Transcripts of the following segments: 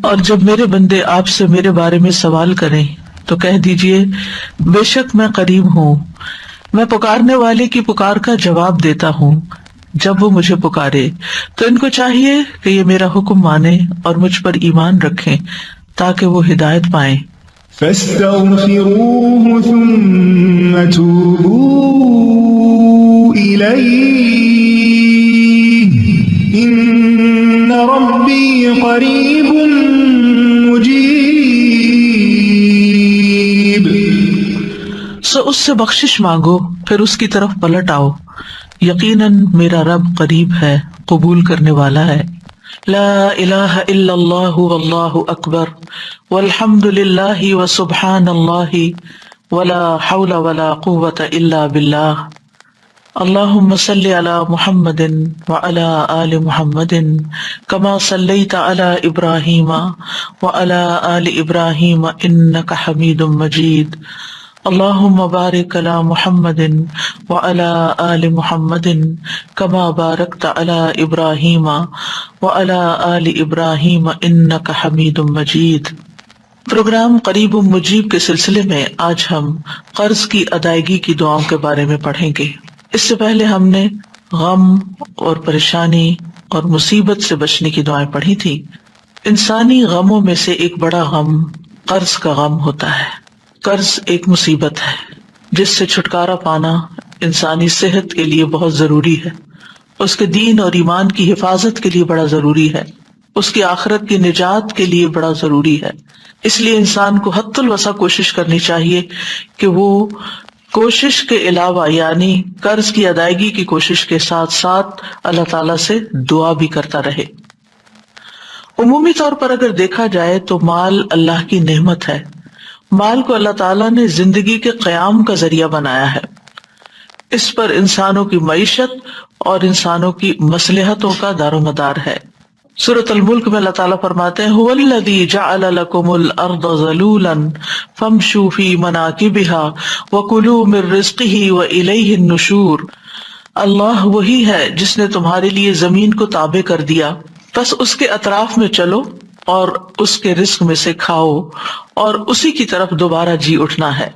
اور جب میرے بندے آپ سے میرے بارے میں سوال کریں تو کہہ دیجئے بے شک میں قریب ہوں، میں پکارنے والے کی پکار کا جواب دیتا ہوں جب وہ مجھے پکارے۔ تو ان کو چاہیے کہ یہ میرا حکم مانیں اور مجھ پر ایمان رکھیں تاکہ وہ ہدایت پائیں۔ فاستغفروه ثم توبوا إليه إن ربي قريب مجيب۔ سو اس سے بخشش مانگو پھر اس کی طرف پلٹ آؤ، یقیناً میرا رب قریب ہے، قبول کرنے والا ہے۔ لا الہ الا اللہ واللہ اکبر والحمد للہ وسبحان اللہ ولا حول ولا قوة الا باللہ۔ اللہم صل علی محمد وعلی آل محمد کما صلیت علی ابراہیم وعلی آل ابراہیم انک حمید مجید۔ اللہم بارک علی محمد وعلی آل محمد کما بارکت علی ابراہیم وعلی آل ابراہیم انک حمید مجید۔ پروگرام قریب مجیب کے سلسلے میں آج ہم قرض کی ادائیگی کی دعاؤں کے بارے میں پڑھیں گے۔ اس سے پہلے ہم نے غم اور پریشانی اور مصیبت سے بچنے کی دعائیں پڑھی تھی۔ انسانی غموں میں سے ایک بڑا غم قرض کا غم ہوتا ہے۔ قرض ایک مصیبت ہے جس سے چھٹکارا پانا انسانی صحت کے لیے بہت ضروری ہے، اس کے دین اور ایمان کی حفاظت کے لیے بڑا ضروری ہے، اس کی آخرت کی نجات کے لیے بڑا ضروری ہے۔ اس لیے انسان کو حد الوسع کوشش کرنی چاہیے کہ وہ کوشش کے علاوہ یعنی قرض کی ادائیگی کی کوشش کے ساتھ ساتھ اللہ تعالیٰ سے دعا بھی کرتا رہے۔ عمومی طور پر اگر دیکھا جائے تو مال اللہ کی نعمت ہے۔ مال کو اللہ تعالیٰ نے زندگی کے قیام کا ذریعہ بنایا ہے، اس پر انسانوں کی معیشت اور انسانوں کی مصلحتوں کا دار و مدار ہے۔ سورۃ الملک میں اللہ تعالیٰ فرماتے ہیں هو الذی جعل لکم الارض ذلولا فامشوا فی مناکبها وکلوا من رزقہ والیہ النشور۔ اللہ وہی ہے جس نے تمہارے لیے زمین کو تابع کر دیا، بس اس کے اطراف میں چلو اور اس کے رزق میں سے کھاؤ اور اسی کی طرف دوبارہ جی اٹھنا ہے۔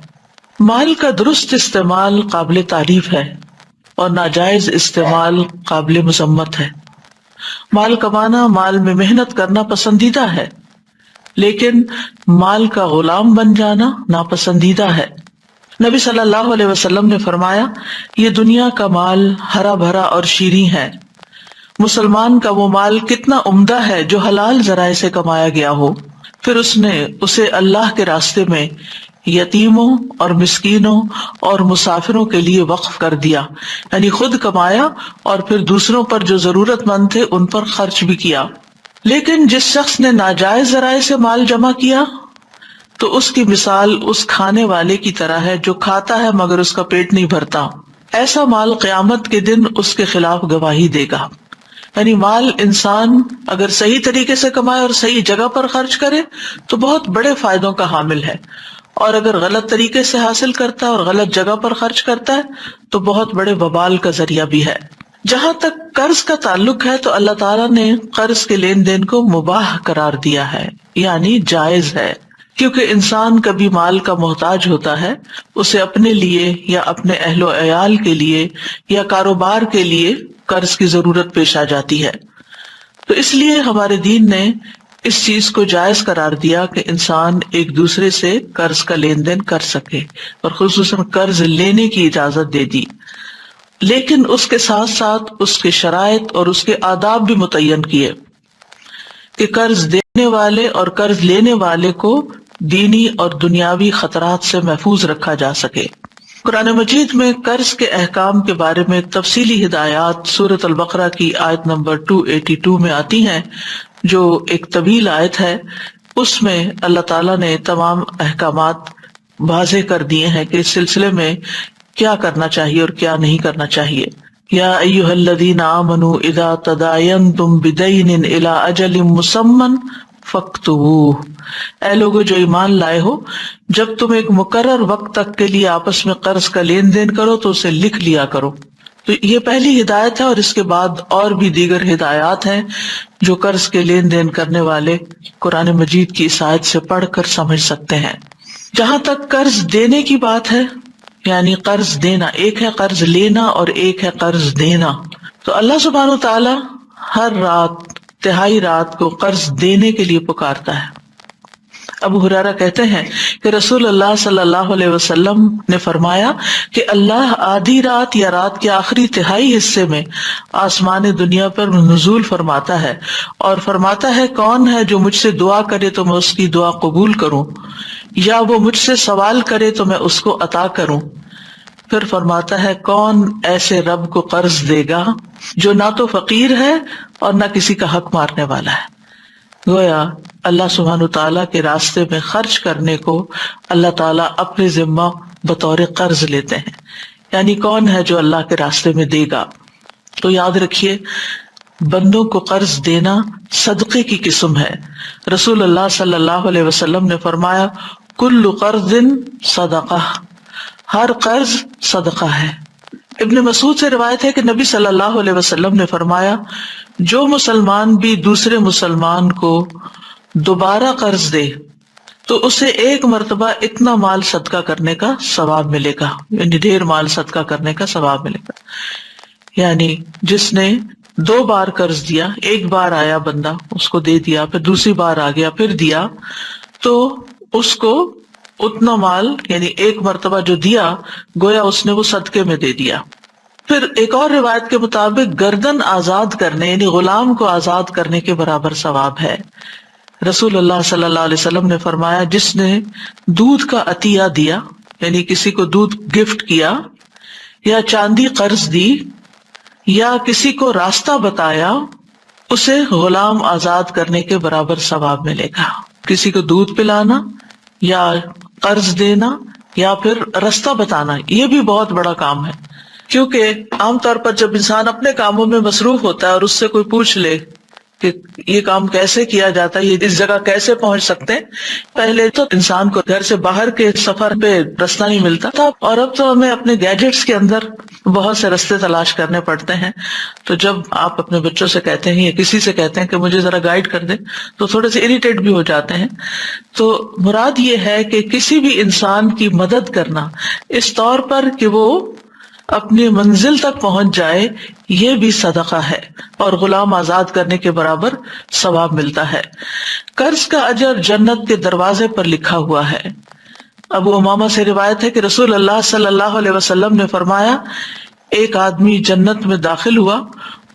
مال کا درست استعمال قابل تعریف ہے اور ناجائز استعمال قابل مذمت ہے۔ مال کمانا، مال میں محنت کرنا پسندیدہ ہے، لیکن مال کا غلام بن جانا ناپسندیدہ ہے۔ نبی صلی اللہ علیہ وسلم نے فرمایا، یہ دنیا کا مال ہرا بھرا اور شیریں ہے، مسلمان کا وہ مال کتنا عمدہ ہے جو حلال ذرائع سے کمایا گیا ہو، پھر اس نے اسے اللہ کے راستے میں یتیموں اور مسکینوں اور مسافروں کے لیے وقف کر دیا، یعنی خود کمایا اور پھر دوسروں پر جو ضرورت مند تھے ان پر خرچ بھی کیا۔ لیکن جس شخص نے ناجائز ذرائع سے مال جمع کیا تو اس کی مثال اس کھانے والے کی طرح ہے جو کھاتا ہے مگر اس کا پیٹ نہیں بھرتا۔ ایسا مال قیامت کے دن اس کے خلاف گواہی دے گا۔ یعنی مال انسان اگر صحیح طریقے سے کمائے اور صحیح جگہ پر خرچ کرے تو بہت بڑے فائدوں کا حامل ہے، اور اگر غلط طریقے سے حاصل کرتا ہے اور غلط جگہ پر خرچ کرتا ہے تو بہت بڑے وبال کا ذریعہ بھی ہے۔ جہاں تک قرض کا تعلق ہے تو اللہ تعالیٰ نے قرض کے لین دین کو مباح قرار دیا ہے، یعنی جائز ہے، کیونکہ انسان کبھی مال کا محتاج ہوتا ہے، اسے اپنے لیے یا اپنے اہل و عیال کے لیے یا کاروبار کے لیے قرض کی ضرورت پیش آ جاتی ہے، تو اس لیے ہمارے دین نے اس چیز کو جائز قرار دیا کہ انسان ایک دوسرے سے قرض کا لین دین کر سکے اور خصوصاً قرض لینے کی اجازت دے دی، لیکن اس کے ساتھ ساتھ اس کے شرائط اور اس کے آداب بھی متعین کیے کہ قرض دینے والے اور قرض لینے والے کو دینی اور دنیاوی خطرات سے محفوظ رکھا جا سکے۔ قرآن مجید میں قرض کے احکام کے بارے میں تفصیلی ہدایات سورۃ البقرہ کی آیت نمبر 282 میں آتی ہیں، جو ایک طویل آیت ہے۔ اس میں اللہ تعالیٰ نے تمام احکامات واضح کر دیے ہیں کہ اس سلسلے میں کیا کرنا چاہیے اور کیا نہیں کرنا چاہیے۔ یا ایھا الذین آمنوا اذا تداینتم بدین الی اجل مسمى فاکتبوہ، اے لوگو جو ایمان لائے ہو، جب تم ایک مقرر وقت تک کے لیے آپس میں قرض کا لین دین کرو تو اسے لکھ لیا کرو۔ تو یہ پہلی ہدایت ہے، اور اس کے بعد اور بھی دیگر ہدایات ہیں جو قرض کے لین دین کرنے والے قرآن مجید کی اس آیت سے پڑھ کر سمجھ سکتے ہیں۔ جہاں تک قرض دینے کی بات ہے، یعنی قرض دینا، ایک ہے قرض لینا اور ایک ہے قرض دینا، تو اللہ سبحانہ وتعالی ہر رات، تہائی رات کو قرض دینے کے لیے پکارتا ہے۔ ابو ہریرہ کہتے ہیں کہ رسول اللہ صلی اللہ علیہ وسلم نے فرمایا کہ اللہ آدھی رات یا رات کے آخری تہائی حصے میں آسمان دنیا پر نزول فرماتا ہے اور فرماتا ہے کون ہے جو مجھ سے دعا کرے تو میں اس کی دعا قبول کروں، یا وہ مجھ سے سوال کرے تو میں اس کو عطا کروں۔ پھر فرماتا ہے کون ایسے رب کو قرض دے گا جو نہ تو فقیر ہے اور نہ کسی کا حق مارنے والا ہے۔ گویا اللہ سبحانہ تعالیٰ کے راستے میں خرچ کرنے کو اللہ تعالیٰ اپنے ذمہ بطور قرض لیتے ہیں، یعنی کون ہے جو اللہ کے راستے میں دے گا۔ تو یاد رکھیے، بندوں کو قرض دینا صدقے کی قسم ہے۔ رسول اللہ صلی اللہ علیہ وسلم نے فرمایا کل قرض صدقہ، ہر قرض صدقہ ہے۔ ابن مسعود سے روایت ہے کہ نبی صلی اللہ علیہ وسلم نے فرمایا جو مسلمان بھی دوسرے مسلمان کو دوبارہ قرض دے تو اسے ایک مرتبہ اتنا مال صدقہ کرنے کا ثواب ملے گا، یعنی ڈھیر مال صدقہ کرنے کا ثواب ملے گا۔ یعنی جس نے 2 بار قرض دیا، ایک بار آیا بندہ اس کو دے دیا، پھر دوسری بار آ گیا پھر دیا، تو اس کو اتنا مال، یعنی ایک مرتبہ جو دیا گویا اس نے وہ صدقے میں دے دیا۔ پھر ایک اور روایت کے مطابق گردن آزاد کرنے، یعنی غلام کو آزاد کرنے کے برابر ثواب ہے۔ رسول اللہ صلی اللہ علیہ وسلم نے فرمایا جس نے دودھ کا عطیہ دیا، یعنی کسی کو دودھ گفٹ کیا، یا چاندی قرض دی، یا کسی کو راستہ بتایا، اسے غلام آزاد کرنے کے برابر ثواب ملے گا۔ کسی کو دودھ پلانا یا قرض دینا یا پھر راستہ بتانا، یہ بھی بہت بڑا کام ہے، کیونکہ عام طور پر جب انسان اپنے کاموں میں مصروف ہوتا ہے اور اس سے کوئی پوچھ لے کہ یہ کام کیسے کیا جاتا ہے، یہ اس جگہ کیسے پہنچ سکتے ہیں، پہلے تو انسان کو گھر سے باہر کے سفر پہ رستہ نہیں ملتا تھا، اور اب تو ہمیں اپنے گیجٹس کے اندر بہت سے رستے تلاش کرنے پڑتے ہیں۔ تو جب آپ اپنے بچوں سے کہتے ہیں یا کسی سے کہتے ہیں کہ مجھے ذرا گائیڈ کر دیں تو تھوڑے سے اریٹیٹ بھی ہو جاتے ہیں۔ تو مراد یہ ہے کہ کسی بھی انسان کی مدد کرنا اس طور پر کہ وہ اپنی منزل تک پہنچ جائے، یہ بھی صدقہ ہے اور غلام آزاد کرنے کے برابر ثواب ملتا ہے۔ قرض کا اجر جنت کے دروازے پر لکھا ہوا ہے۔ ابو امامہ سے روایت ہے کہ رسول اللہ صلی اللہ علیہ وسلم نے فرمایا ایک آدمی جنت میں داخل ہوا،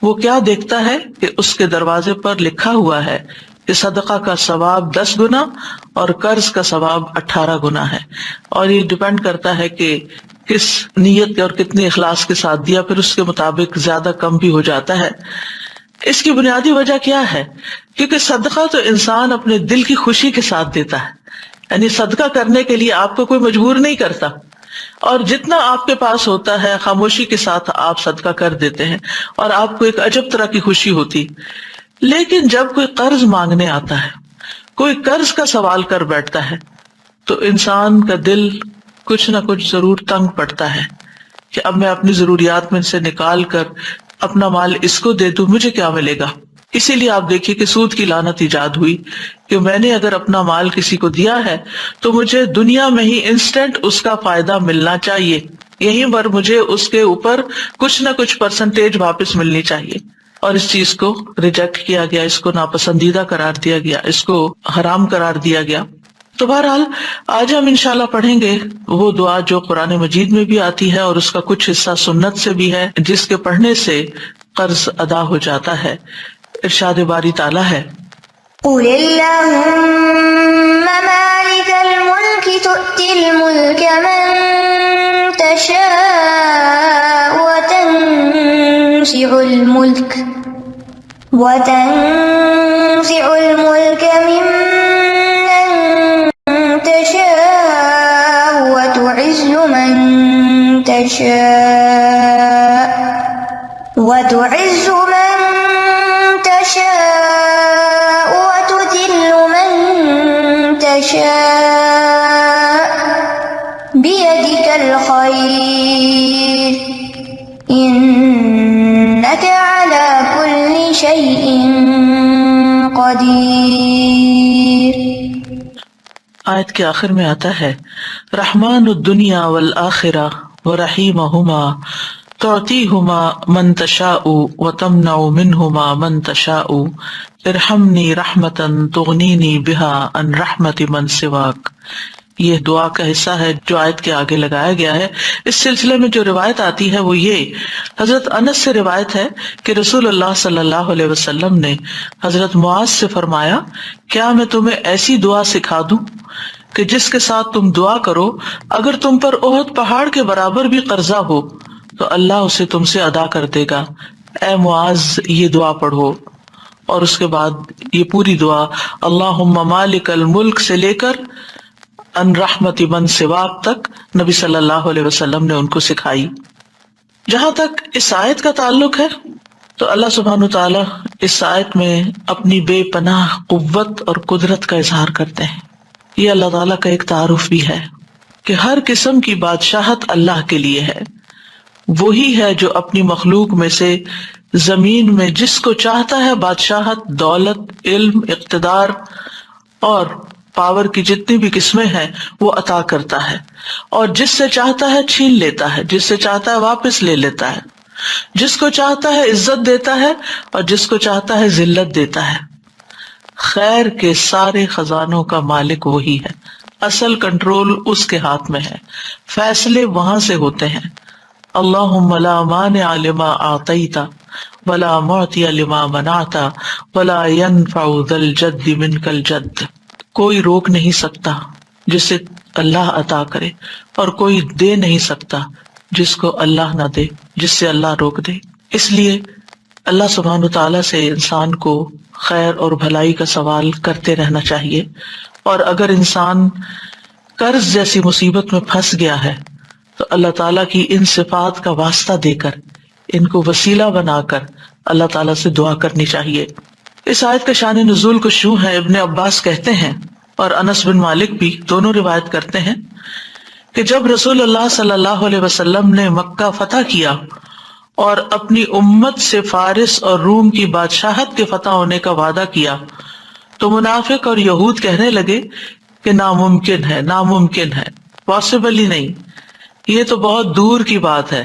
وہ کیا دیکھتا ہے کہ اس کے دروازے پر لکھا ہوا ہے کہ صدقہ کا ثواب 10 گنا اور قرض کا ثواب 18 گنا ہے، اور یہ ڈیپینڈ کرتا ہے کہ کس نیت اور کتنے اخلاص کے ساتھ دیا، پھر اس کے مطابق زیادہ کم بھی ہو جاتا ہے۔ اس کی بنیادی وجہ کیا ہے؟ کیونکہ صدقہ تو انسان اپنے دل کی خوشی کے ساتھ دیتا ہے، یعنی صدقہ کرنے کے لیے آپ کو کوئی مجبور نہیں کرتا، اور جتنا آپ کے پاس ہوتا ہے خاموشی کے ساتھ آپ صدقہ کر دیتے ہیں اور آپ کو ایک عجب طرح کی خوشی ہوتی۔ لیکن جب کوئی قرض مانگنے آتا ہے، کوئی قرض کا سوال کر بیٹھتا ہے، تو انسان کا دل کچھ نہ کچھ ضرور تنگ پڑتا ہے کہ اب میں اپنی ضروریات میں سے نکال کر اپنا مال اس کو دے دوں، مجھے کیا ملے گا؟ اسی لیے آپ دیکھیے کہ سود کی لعنت ایجاد ہوئی کہ میں نے اگر اپنا مال کسی کو دیا ہے تو مجھے دنیا میں ہی انسٹنٹ اس کا فائدہ ملنا چاہیے، یہیں پر مجھے اس کے اوپر کچھ نہ کچھ پرسنٹیج واپس ملنی چاہیے، اور اس چیز کو ریجیکٹ کیا گیا، اس کو ناپسندیدہ قرار دیا گیا، اس کو حرام قرار دیا گیا۔ تو بہرحال آج ہم انشاءاللہ پڑھیں گے وہ دعا جو قرآن مجید میں بھی آتی ہے اور اس کا کچھ حصہ سنت سے بھی ہے، جس کے پڑھنے سے قرض ادا ہو جاتا ہے۔ ارشاد باری تعالیٰ ہے قل اللهم مالك الملك تؤتي الملك من تشاء وتنزع الملك ممن تشاء وتعز من تشاء وتذل من تشاء بيدك الخير آیت کے آخر میں آتا ہے رحمان الدنیا والآخرہ ورحیمہما تعطیہما من تشاء وتمنع منہما من تشاء ارحمنی رحمتا تغنینی بہا عن رحمت من سواک. یہ دعا کا حصہ ہے جو آیت کے آگے لگایا گیا ہے. اس سلسلے میں جو روایت آتی ہے وہ یہ حضرت انس سے روایت ہے کہ رسول اللہ صلی اللہ علیہ وسلم نے حضرت معاذ سے فرمایا کیا میں تمہیں ایسی دعا سکھا دوں کہ جس کے ساتھ تم دعا کرو اگر تم پر احد پہاڑ کے برابر بھی قرضہ ہو تو اللہ اسے تم سے ادا کر دے گا. اے معاذ یہ دعا پڑھو. اور اس کے بعد یہ پوری دعا اللہم مالک الملک سے لے کر ان رحمت من سواک تک نبی صلی اللہ علیہ وسلم نے ان کو سکھائی. جہاں تک اس آیت کا تعلق ہے تو اللہ سبحانہ وتعالی اس آیت میں اپنی بے پناہ قوت اور قدرت کا اظہار کرتے ہیں. یہ اللہ تعالیٰ کا ایک تعارف بھی ہے کہ ہر قسم کی بادشاہت اللہ کے لیے ہے. وہی ہے جو اپنی مخلوق میں سے زمین میں جس کو چاہتا ہے بادشاہت، دولت، علم، اقتدار اور پاور کی جتنی بھی قسمیں ہیں وہ عطا کرتا ہے، اور جس سے چاہتا ہے چھین لیتا ہے، جس سے چاہتا ہے واپس لے لیتا ہے، جس کو چاہتا ہے عزت دیتا ہے اور جس کو چاہتا ہے ذلت دیتا ہے. خیر کے سارے خزانوں کا مالک وہی ہے. اصل کنٹرول اس کے ہاتھ میں ہے، فیصلے وہاں سے ہوتے ہیں. اللہم لا مانع لما اعطیت ولا معطی لما منعت ولا ينفع ذا الجد منک الجد. کوئی روک نہیں سکتا جسے اللہ عطا کرے اور کوئی دے نہیں سکتا جس کو اللہ نہ دے، جس سے اللہ روک دے. اس لیے اللہ سبحانہ وتعالیٰ سے انسان کو خیر اور بھلائی کا سوال کرتے رہنا چاہیے. اور اگر انسان قرض جیسی مصیبت میں پھنس گیا ہے تو اللہ تعالیٰ کی ان صفات کا واسطہ دے کر، ان کو وسیلہ بنا کر اللہ تعالیٰ سے دعا کرنی چاہیے. اس آیت کا شان نزول کچھ یوں ہے. ابن عباس کہتے ہیں اور انس بن مالک بھی دونوں روایت کرتے ہیں کہ جب رسول اللہ صلی اللہ علیہ وسلم نے مکہ فتح کیا اور اپنی امت سے فارس اور روم کی بادشاہت کے فتح ہونے کا وعدہ کیا تو منافق اور یہود کہنے لگے کہ ناممکن ہے، ناممکن ہے، پاسبل ہی نہیں، یہ تو بہت دور کی بات ہے.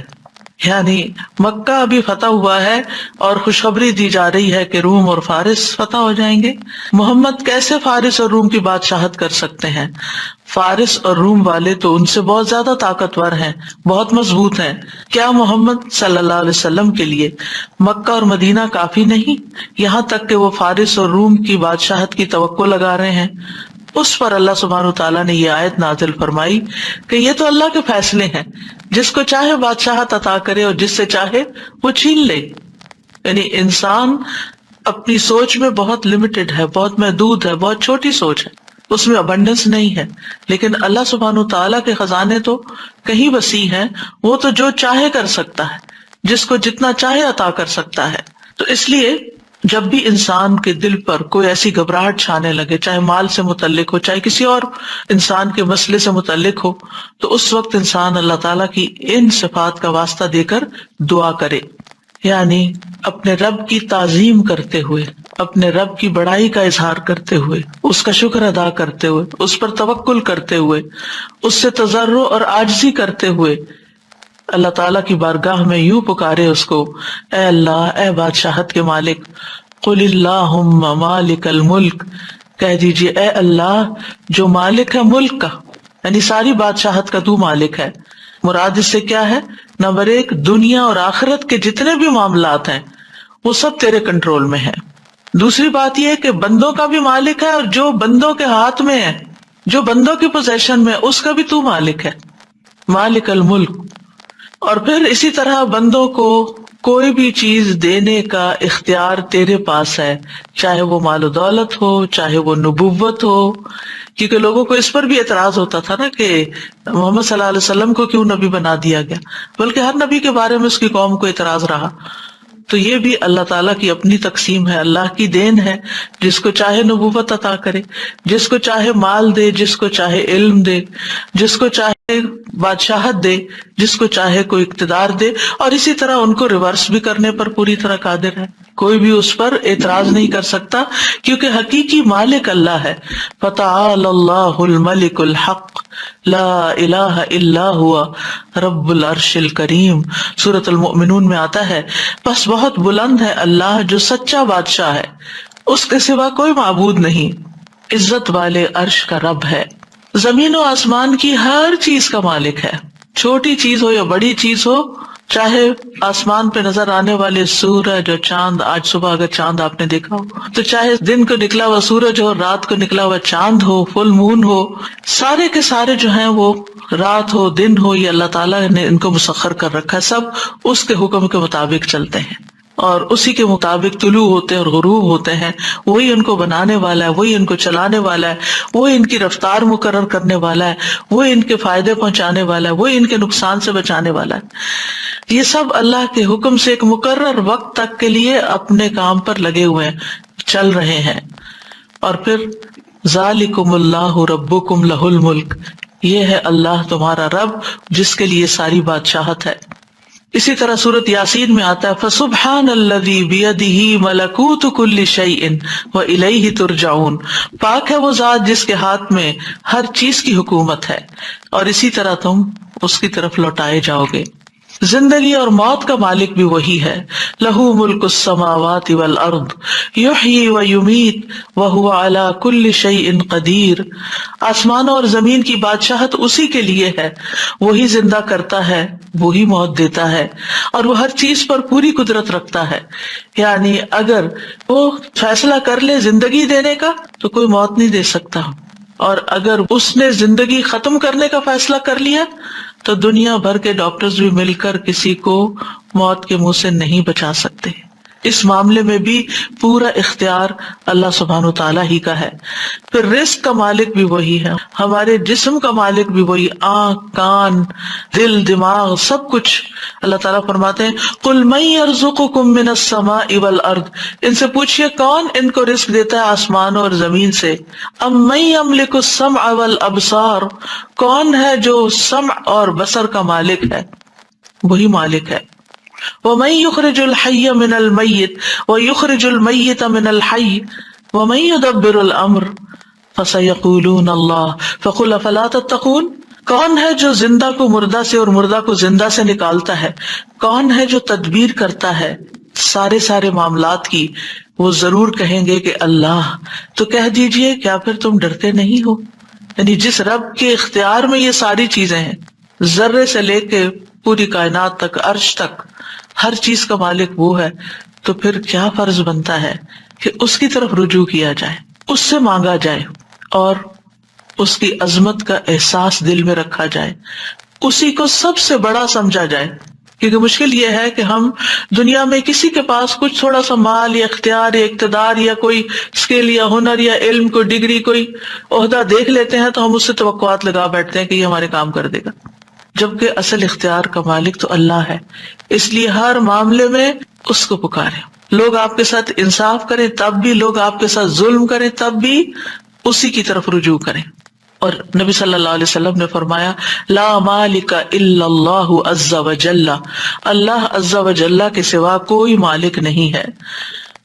یعنی مکہ ابھی فتح ہوا ہے اور خوشخبری دی جا رہی ہے کہ روم اور فارس فتح ہو جائیں گے. محمد کیسے فارس اور روم کی بادشاہت کر سکتے ہیں؟ فارس اور روم والے تو ان سے بہت زیادہ طاقتور ہیں، بہت مضبوط ہیں. کیا محمد صلی اللہ علیہ وسلم کے لیے مکہ اور مدینہ کافی نہیں، یہاں تک کہ وہ فارس اور روم کی بادشاہت کی توقع لگا رہے ہیں؟ اس پر اللہ سبحانہ وتعالیٰ نے یہ آیت نازل فرمائی کہ یہ تو اللہ کے فیصلے ہیں، جس کو چاہے بادشاہت عطا کرے اور جس سے چاہے وہ چھین لے. یعنی انسان اپنی سوچ میں بہت لمیٹڈ ہے، بہت محدود ہے، بہت چھوٹی سوچ ہے، اس میں ابنڈنس نہیں ہے. لیکن اللہ سبحانہ وتعالیٰ کے خزانے تو کہیں وسیع ہیں، وہ تو جو چاہے کر سکتا ہے، جس کو جتنا چاہے عطا کر سکتا ہے. تو اس لیے جب بھی انسان کے دل پر کوئی ایسی گھبراہٹ چھانے لگے، چاہے مال سے متعلق ہو، چاہے کسی اور انسان کے مسئلے سے متعلق ہو، تو اس وقت انسان اللہ تعالیٰ کی ان صفات کا واسطہ دے کر دعا کرے. یعنی اپنے رب کی تعظیم کرتے ہوئے، اپنے رب کی بڑائی کا اظہار کرتے ہوئے، اس کا شکر ادا کرتے ہوئے، اس پر توکل کرتے ہوئے، اس سے تضرع اور عاجزی کرتے ہوئے اللہ تعالیٰ کی بارگاہ میں یوں پکارے اس کو، اے اللہ، اے بادشاہت کے مالک، قل اللہم مالک الملک، کہہ دیجیے اے اللہ جو مالک ہے ملک کا، یعنی ساری بادشاہت کا تو مالک ہے. مراد اس سے کیا ہے؟ نمبر 1، دنیا اور آخرت کے جتنے بھی معاملات ہیں وہ سب تیرے کنٹرول میں ہیں. دوسری بات یہ ہے کہ بندوں کا بھی مالک ہے، اور جو بندوں کے ہاتھ میں ہے، جو بندوں کی پوزیشن میں، اس کا بھی تو مالک ہے، مالک الملک. اور پھر اسی طرح بندوں کو کوئی بھی چیز دینے کا اختیار تیرے پاس ہے، چاہے وہ مال و دولت ہو، چاہے وہ نبوت ہو. کیونکہ لوگوں کو اس پر بھی اعتراض ہوتا تھا نا کہ محمد صلی اللہ علیہ وسلم کو کیوں نبی بنا دیا گیا، بلکہ ہر نبی کے بارے میں اس کی قوم کو اعتراض رہا. تو یہ بھی اللہ تعالیٰ کی اپنی تقسیم ہے، اللہ کی دین ہے، جس کو چاہے نبوت عطا کرے، جس کو چاہے مال دے، جس کو چاہے علم دے، جس کو چاہے بادشاہت دے، جس کو چاہے کوئی اقتدار دے، اور اسی طرح ان کو ریورس بھی کرنے پر پوری طرح قادر ہے. کوئی بھی اس پر اعتراض نہیں کر سکتا کیونکہ حقیقی مالک اللہ ہے. فتعال اللہ الملک الحق لا الہ الا ہوا رب العرش الکریم. سورۃ المؤمنون میں آتا ہے بس بہت بلند ہے اللہ جو سچا بادشاہ ہے، اس کے سوا کوئی معبود نہیں، عزت والے عرش کا رب ہے. زمین و آسمان کی ہر چیز کا مالک ہے، چھوٹی چیز ہو یا بڑی چیز ہو، چاہے آسمان پہ نظر آنے والے سورج اور چاند، آج صبح اگر چاند آپ نے دیکھا ہو تو چاہے دن کو نکلا ہوا سورج ہو، رات کو نکلا ہوا چاند ہو، فل مون ہو، سارے کے سارے جو ہیں وہ رات ہو دن ہو، یہ اللہ تعالیٰ نے ان کو مسخر کر رکھا ہے، سب اس کے حکم کے مطابق چلتے ہیں اور اسی کے مطابق طلوع ہوتے ہیں اور غروب ہوتے ہیں. وہی ان کو بنانے والا ہے، وہی ان کو چلانے والا ہے، وہی ان کی رفتار مقرر کرنے والا ہے، وہی ان کے فائدے پہنچانے والا ہے، وہی ان کے نقصان سے بچانے والا ہے. یہ سب اللہ کے حکم سے ایک مقرر وقت تک کے لیے اپنے کام پر لگے ہوئے ہیں، چل رہے ہیں. اور پھر ذالکم اللہ ربکم لہ الملک، یہ ہے اللہ تمہارا رب جس کے لیے ساری بادشاہت ہے. اسی طرح سورۃ یاسین میں آتا ہے فسبحان الذی بیدہ ملکوت کل شیء والیہ ترجعون. پاک ہے وہ ذات جس کے ہاتھ میں ہر چیز کی حکومت ہے اور اسی طرح تم اس کی طرف لوٹائے جاؤ گے. زندگی اور موت کا مالک بھی وہی ہے. لہ ملک السماوات والارض یحیی ویمیت وہو علی کل شیء قدیر. آسمانوں اور زمین کی بادشاہت اسی کے لیے ہے، وہی زندہ کرتا ہے، وہی موت دیتا ہے، اور وہ ہر چیز پر پوری قدرت رکھتا ہے. یعنی اگر وہ فیصلہ کر لے زندگی دینے کا تو کوئی موت نہیں دے سکتا، اور اگر اس نے زندگی ختم کرنے کا فیصلہ کر لیا تو دنیا بھر کے ڈاکٹرز بھی مل کر کسی کو موت کے منہ سے نہیں بچا سکتے. اس معاملے میں بھی پورا اختیار اللہ سبحانہ و تعالیٰ ہی کا ہے. پھر رزق کا مالک بھی وہی ہے، ہمارے جسم کا مالک بھی وہی، آنکھ، کان، دل، دماغ، سب کچھ. اللہ تعالیٰ فرماتے ہیں قل من یرزقکم من السماء والارض، ان سے پوچھئے کون ان کو رزق دیتا ہے آسمانوں اور زمین سے. ام من یملک السمع والابصار، کون ہے جو سمع اور بصر کا مالک ہے؟ وہی مالک ہے. وَمَن يُخْرِجُ الْحَيَّ مِنَ الْمَيِّتِ وَيُخْرِجُ الْمَيِّتَ مِنَ الْحَيِّ وَمَن يُدَبِّرُ الْأَمْرَ فَسَيَقُولُونَ اللَّهُ فَقُلْ أَفَلَا تَتَّقُونَ. کون ہے جو زندہ کو مردہ سے اور مردہ کو زندہ سے نکالتا ہے؟ کون ہے جو تدبیر کرتا ہے سارے معاملات کی؟ وہ ضرور کہیں گے کہ اللہ. تو کہہ دیجئے کیا پھر تم ڈرتے نہیں ہو؟ یعنی جس رب کے اختیار میں یہ ساری چیزیں ہیں، ذرے سے لے کے پوری کائنات تک، عرش تک، ہر چیز کا مالک وہ ہے، تو پھر کیا فرض بنتا ہے کہ اس کی طرف رجوع کیا جائے، اس سے مانگا جائے اور اس کی عظمت کا احساس دل میں رکھا جائے، اسی کو سب سے بڑا سمجھا جائے. کیونکہ مشکل یہ ہے کہ ہم دنیا میں کسی کے پاس کچھ تھوڑا سا مال یا اختیار یا اقتدار یا کوئی اسکل یا ہنر یا علم، کوئی ڈگری، کوئی عہدہ دیکھ لیتے ہیں تو ہم اس سے توقعات لگا بیٹھتے ہیں کہ یہ ہمارے کام کر دے گا، جبکہ اصل اختیار کا مالک تو اللہ ہے. اس لیے ہر معاملے میں اس کو پکاریں. لوگ آپ کے ساتھ انصاف کریں تب بھی، لوگ آپ کے ساتھ ظلم کریں تب بھی اسی کی طرف رجوع کریں. اور نبی صلی اللہ علیہ وسلم نے فرمایا لا مالک الا اللہ عز وجل، اللہ عز وجل کے سوا کوئی مالک نہیں ہے.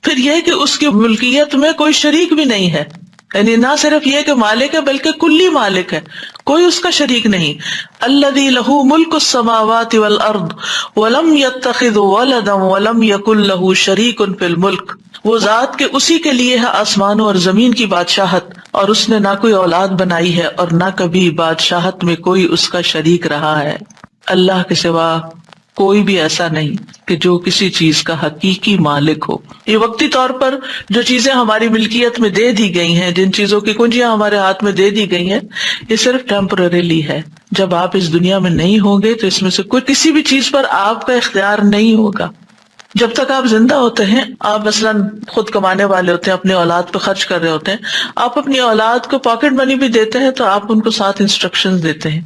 پھر یہ کہ اس کی ملکیت میں کوئی شریک بھی نہیں ہے، یعنی نہ صرف یہ کہ مالک ہے بلکہ کلی مالک ہے، کوئی اس کا شریک نہیں. الذی لہ ملک السماوات والارض ولم یتخذ ولدا ولم یکن لہ شریک فی الملک. وہ ذات کے اسی کے لیے ہے آسمانوں اور زمین کی بادشاہت، اور اس نے نہ کوئی اولاد بنائی ہے اور نہ کبھی بادشاہت میں کوئی اس کا شریک رہا ہے. اللہ کے سوا کوئی بھی ایسا نہیں کہ جو کسی چیز کا حقیقی مالک ہو. یہ وقتی طور پر جو چیزیں ہماری ملکیت میں دے دی گئی ہیں، جن چیزوں کی کنجیاں ہمارے ہاتھ میں دے دی گئی ہیں، یہ صرف ٹیمپرریلی ہے. جب آپ اس دنیا میں نہیں ہوں گے تو اس میں سے کوئی کسی بھی چیز پر آپ کا اختیار نہیں ہوگا. جب تک آپ زندہ ہوتے ہیں، آپ مثلاً خود کمانے والے ہوتے ہیں، اپنے اولاد پہ خرچ کر رہے ہوتے ہیں، آپ اپنی اولاد کو پاکٹ منی بھی دیتے ہیں تو آپ ان کو ساتھ انسٹرکشنز دیتے ہیں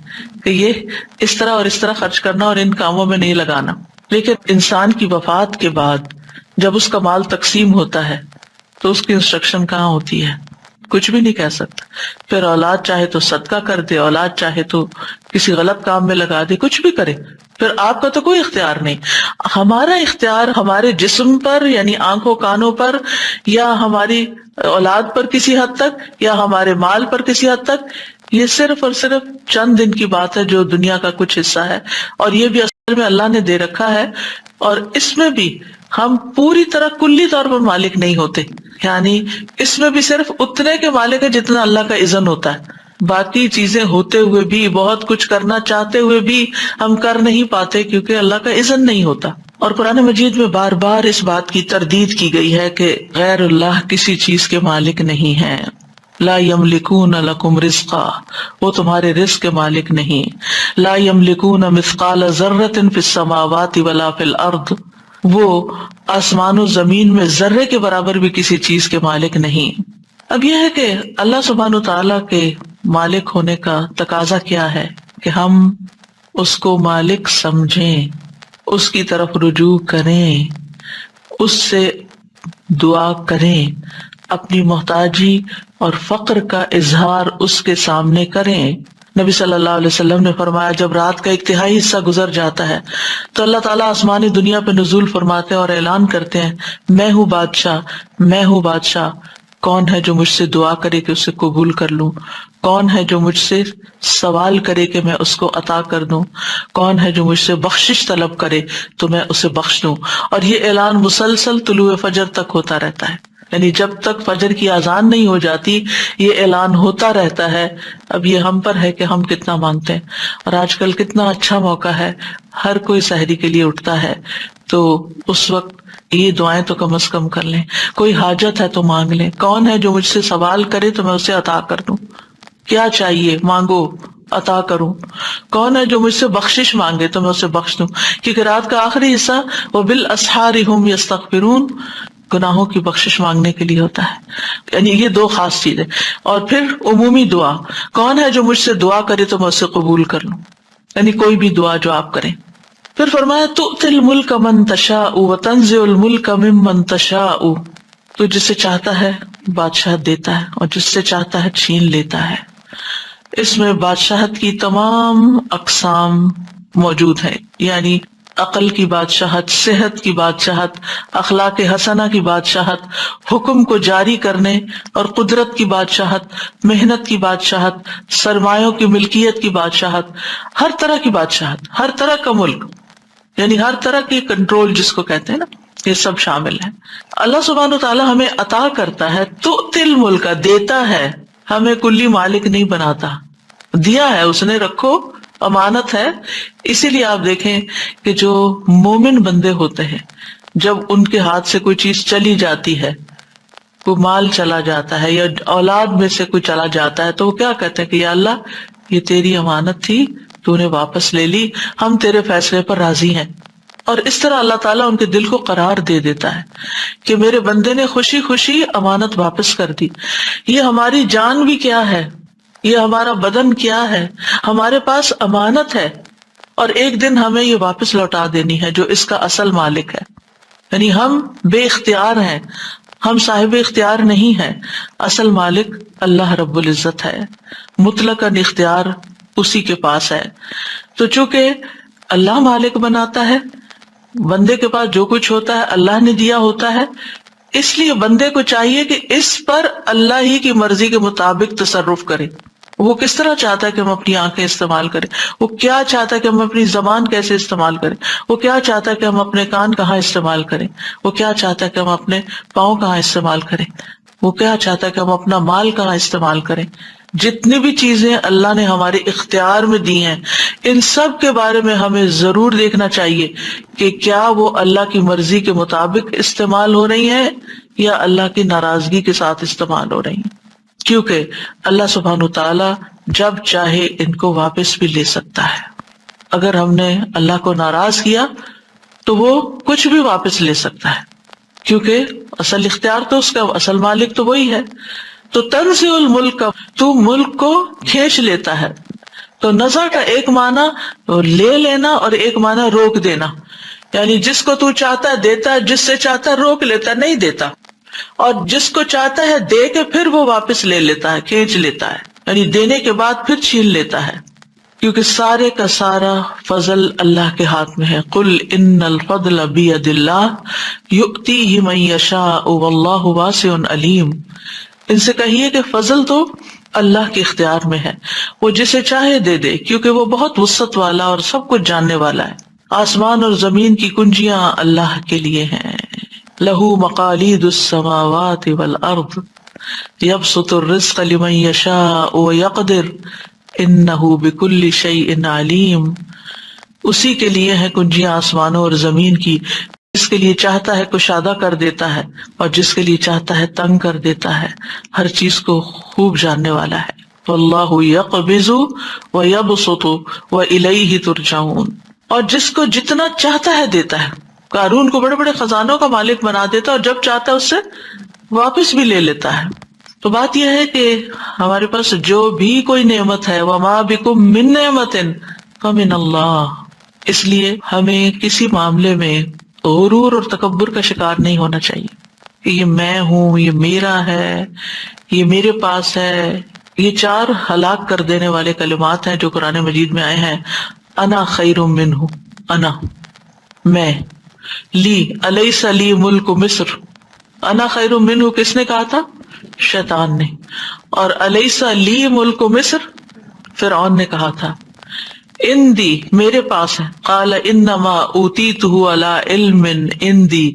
کہ یہ اس طرح اور اس طرح خرچ کرنا اور ان کاموں میں نہیں لگانا. لیکن انسان کی وفات کے بعد جب اس کا مال تقسیم ہوتا ہے تو اس کی انسٹرکشن کہاں ہوتی ہے؟ کچھ بھی نہیں کہہ سکتا. پھر اولاد چاہے تو صدقہ کر دے، اولاد چاہے تو کسی غلط کام میں لگا دے، کچھ بھی کرے، پھر آپ کا تو کوئی اختیار نہیں. ہمارا اختیار ہمارے جسم پر یعنی آنکھوں کانوں پر، یا ہماری اولاد پر کسی حد تک، یا ہمارے مال پر کسی حد تک، یہ صرف اور صرف چند دن کی بات ہے جو دنیا کا کچھ حصہ ہے، اور یہ بھی اصل میں اللہ نے دے رکھا ہے. اور اس میں بھی ہم پوری طرح کلی طور پر مالک نہیں ہوتے، یعنی اس میں بھی صرف اتنے کے مالک ہے جتنا اللہ کا اذن ہوتا ہے. باقی چیزیں ہوتے ہوئے بھی، بہت کچھ کرنا چاہتے ہوئے بھی ہم کر نہیں پاتے کیونکہ اللہ کا اذن نہیں ہوتا. اور قرآن مجید میں بار بار اس بات کی تردید کی گئی ہے کہ غیر اللہ کسی چیز کے مالک نہیں ہیں. لا یملکون لکم رزقا، وہ تمہارے رزق کے مالک نہیں. لا یملکون مثقال ذرۃ فی السماوات ولا فی الارض، وہ آسمان و زمین میں ذرے کے برابر بھی کسی چیز کے مالک نہیں. اب یہ ہے کہ اللہ سبحانہ وتعالیٰ کے مالک ہونے کا تقاضا کیا ہے کہ ہم اس کو مالک سمجھیں، اس کی طرف رجوع کریں، اس سے دعا کریں، اپنی محتاجی اور فقر کا اظہار اس کے سامنے کریں. نبی صلی اللہ علیہ وسلم نے فرمایا جب رات کا ایک تہائی حصہ گزر جاتا ہے تو اللہ تعالیٰ آسمانی دنیا پہ نزول فرماتے ہیں اور اعلان کرتے ہیں میں ہوں بادشاہ، میں ہوں بادشاہ، کون ہے جو مجھ سے دعا کرے کہ اسے قبول کر لوں، کون ہے جو مجھ سے سوال کرے کہ میں اس کو عطا کر دوں، کون ہے جو مجھ سے بخشش طلب کرے تو میں اسے بخش دوں. اور یہ اعلان مسلسل طلوع فجر تک ہوتا رہتا ہے، یعنی جب تک فجر کی اذان نہیں ہو جاتی یہ اعلان ہوتا رہتا ہے. اب یہ ہم پر ہے کہ ہم کتنا مانگتے ہیں. اور آج کل کتنا اچھا موقع ہے، ہر کوئی سحری کے لیے اٹھتا ہے، تو اس وقت یہ دعائیں تو کم از کم کر لیں. کوئی حاجت ہے تو مانگ لیں، کون ہے جو مجھ سے سوال کرے تو میں اسے عطا کر دوں، کیا چاہیے مانگو عطا کروں، کون ہے جو مجھ سے بخشش مانگے تو میں اسے بخش دوں. کیونکہ رات کا آخری حصہ وَبِالْأَسْحَارِ هُمْ يَسْتَغْفِرُونَ گناہوں کی بخشش مانگنے کے لیے ہوتا ہے. یعنی یہ دو خاص چیزیں. اور پھر عمومی دعا، کون ہے جو مجھ سے دعا کرے تو میں اسے قبول کر لوں، یعنی کوئی بھی دعا جو آپ کریں. پھر فرمایا تؤتی الملک من تشاء وتنزع الملک ممن تشاء، تو جس سے چاہتا ہے بادشاہ دیتا ہے اور جس سے چاہتا ہے چھین لیتا ہے. اس میں بادشاہت کی تمام اقسام موجود ہیں، یعنی عقل کی بادشاہت، صحت کی بادشاہت، اخلاق حسنہ کی بادشاہت، حکم کو جاری کرنے اور قدرت کی بادشاہت، محنت کی بادشاہت، سرمایوں کی ملکیت کی بادشاہت، ہر طرح کی بادشاہت، ہر طرح کا ملک، یعنی ہر طرح کی کنٹرول جس کو کہتے ہیں نا، یہ سب شامل ہے. اللہ سبحانہ وتعالیٰ ہمیں عطا کرتا ہے، تؤتی الملک دیتا ہے، ہمیں کلی مالک نہیں بناتا، دیا ہے اس نے، رکھو امانت ہے. اسی لیے آپ دیکھیں کہ جو مومن بندے ہوتے ہیں جب ان کے ہاتھ سے کوئی چیز چلی جاتی ہے، کوئی مال چلا جاتا ہے یا اولاد میں سے کوئی چلا جاتا ہے، تو وہ کیا کہتے ہیں کہ یا اللہ یہ تیری امانت تھی، تو نے واپس لے لی، ہم تیرے فیصلے پر راضی ہیں. اور اس طرح اللہ تعالیٰ ان کے دل کو قرار دے دیتا ہے کہ میرے بندے نے خوشی خوشی امانت واپس کر دی. یہ ہماری جان بھی کیا ہے، یہ ہمارا بدن کیا ہے، ہمارے پاس امانت ہے، اور ایک دن ہمیں یہ واپس لوٹا دینی ہے جو اس کا اصل مالک ہے. یعنی ہم بے اختیار ہیں، ہم صاحب اختیار نہیں ہیں، اصل مالک اللہ رب العزت ہے، مطلق اختیار اسی کے پاس ہے. تو چونکہ اللہ مالک بناتا ہے، بندے کے پاس جو کچھ ہوتا ہے اللہ نے دیا ہوتا ہے، اس لیے بندے کو چاہیے کہ اس پر اللہ ہی کی مرضی کے مطابق تصرف کرے. وہ کس طرح چاہتا ہے کہ ہم اپنی آنکھیں استعمال کریں، وہ کیا چاہتا ہے کہ ہم اپنی زبان کیسے استعمال کریں، وہ کیا چاہتا ہے کہ ہم اپنے کان کہاں استعمال کریں، وہ کیا چاہتا ہے کہ ہم اپنے پاؤں کہاں استعمال کریں، وہ کیا چاہتا ہے کہ ہم اپنا مال کہاں استعمال کریں. جتنی بھی چیزیں اللہ نے ہمارے اختیار میں دی ہیں، ان سب کے بارے میں ہمیں ضرور دیکھنا چاہیے کہ کیا وہ اللہ کی مرضی کے مطابق استعمال ہو رہی ہیں یا اللہ کی ناراضگی کے ساتھ استعمال ہو رہی ہیں. کیونکہ اللہ سبحانہ تعالیٰ جب چاہے ان کو واپس بھی لے سکتا ہے. اگر ہم نے اللہ کو ناراض کیا تو وہ کچھ بھی واپس لے سکتا ہے، کیونکہ اصل اختیار تو اس کا، اصل مالک تو وہی ہے. تو تنزع الملک، تو ملک کو کھینچ لیتا ہے. تو نزع کا ایک معنی لے لینا اور ایک معنی روک دینا. یعنی جس کو تو چاہتا ہے دیتا ہے، جس سے چاہتا ہے روک لیتا ہے، نہیں دیتا، اور جس کو چاہتا ہے دے کے پھر وہ واپس لے لیتا ہے، کھینچ لیتا ہے، یعنی دینے کے بعد پھر چھین لیتا ہے، کیونکہ سارے کا سارا فضل اللہ کے ہاتھ میں ہے۔ قل ان الفضل بید اللہ یؤتیہ من یشاء واللہ واسع علیم، ان سے کہیے کہ فضل تو اللہ کے اختیار میں ہے، وہ جسے چاہے دے دے، کیونکہ وہ بہت وسعت والا اور سب کچھ جاننے والا ہے۔ آسمان اور زمین کی کنجیاں اللہ کے لیے ہیں۔ لہ مقالید السماوات والارض یبسط الرزق لمن یشاء ویقدر انہ بکل شیء علیم، اسی کے لیے ہے کنجیاں آسمانوں اور زمین کی، جس کے لیے چاہتا ہے کشادہ کر دیتا ہے اور جس کے لیے چاہتا ہے تنگ کر دیتا ہے، ہر چیز کو خوب جاننے والا ہے۔ واللہ یقبض ویبسط والیہ ترجعون، اور جس کو جتنا چاہتا ہے دیتا ہے۔ قارون کو بڑے بڑے خزانوں کا مالک بنا دیتا ہے اور جب چاہتا ہے اس سے واپس بھی لے لیتا ہے۔ تو بات یہ ہے کہ ہمارے پاس جو بھی کوئی نعمت ہے، وما بکم من نعمت فمن اللہ، اس لیے ہمیں کسی معاملے میں غرور اور تکبر کا شکار نہیں ہونا چاہیے کہ یہ میں ہوں، یہ میرا ہے، یہ میرے پاس ہے۔ یہ 4 ہلاک کر دینے والے کلمات ہیں جو قرآن مجید میں آئے ہیں۔ انا خیر منہ، انا میں، لی الیس لی ملک مصر، انا خیر منہ کس نے کہا تھا؟ شیطان نے، اور الیس لی ملک مصر فرعون نے کہا تھا۔ اندی میرے پاس ہے، قال انما اوتیتہ علی علم اندی،